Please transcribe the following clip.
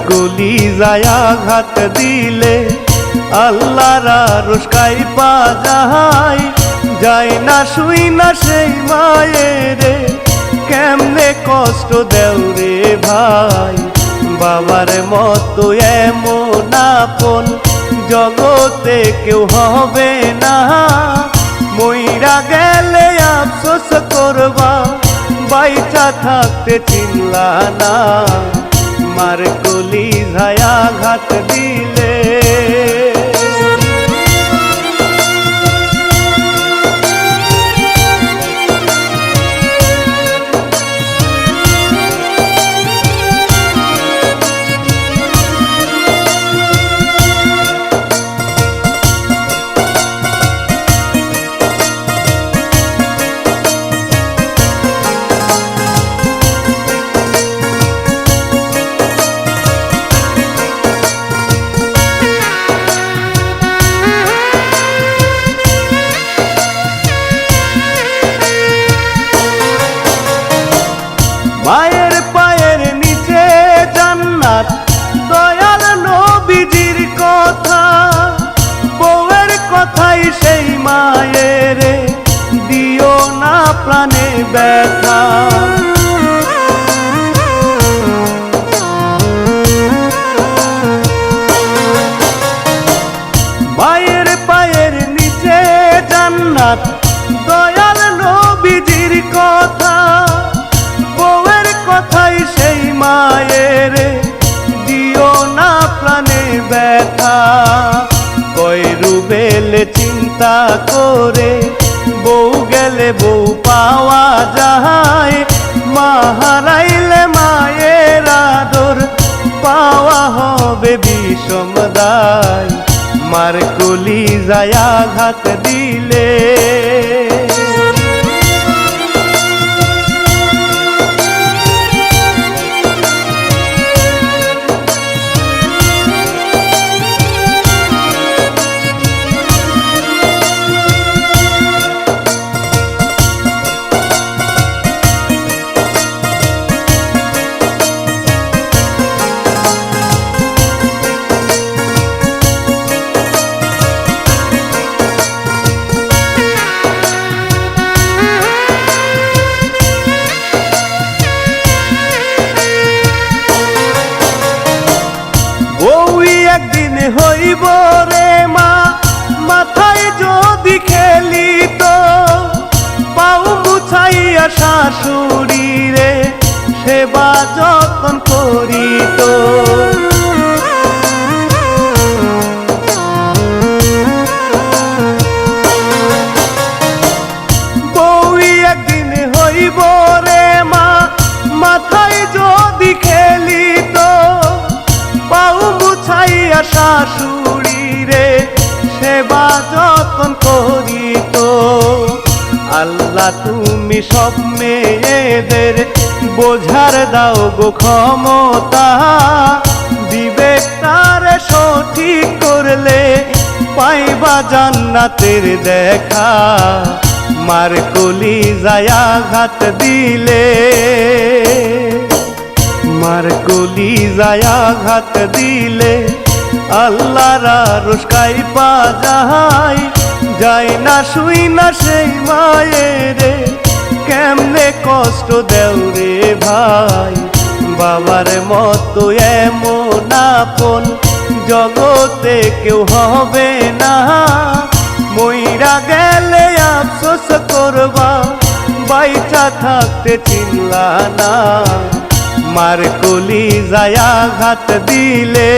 কলিজায় আঘাত দিলে আল্লাহর আরশ কাঁইপা যায়, যায় না শুই না সেই মায়েরে, কেমনে কষ্ট দেও রে ভাই। বাবার মতো এমন আপন জগতে কেউ হবে না, মইরা গেলে আফসোস করবা, বাইচা থাকতে চিনলা না। মার কলিজায় আঘাত দিলে মায়ের পায়ের নিচে জান্নাত, দয়াল নবীজির কথা, বউয়ের কথাই সেই মায়ের, দিও না প্রাণে ব্যথা। মায়ের পায়ের নিচে জান্নাত, দয়াল নবীজির কথা, বউয়ের কথাই সেই মায়ের, দিও না প্রাণে ব্যথা। কয় রুবেলে চিন্তা করে বউ গেলে বউ পাওয়া যায়, মা হারাইলে মায়ের আদর পাওয়া হবে বিষম দায়। মার কলিজায় আঘাত দিলে একদিন হইব রে মা, মাথায় যদি খেলিত, পাও মুছাইয়া শাশুড়ি রে সেবা যত্ন করিত। বউ একদিন হইব রে মা, মাথায় যদি খেলিত, পাও মুছাইয়া শাশুড়ি রে সেবা যত্ন করিত। আল্লাহ তুমি সব মেয়েদের বোঝার দাও গো ক্ষমতা, বিবেকটারে সঠিক করলে পাইবা জান্নাতের দেখা। মার কলিজায় আঘাত দিলে, মার কলিজায় আঘাত দিলে আল্লাহর আরশ কাঁইপা যায়, যায় না শুই না সেই মায়েরে, কেমনে কষ্ট দেও রে ভাই। বাবার মতো এমন আপন জগতে কেউ হবে না, মইরা গেলে আফসোস করবা, বাইচা থাকতে চিনলা না। মার কলিজায় আঘাত দিলে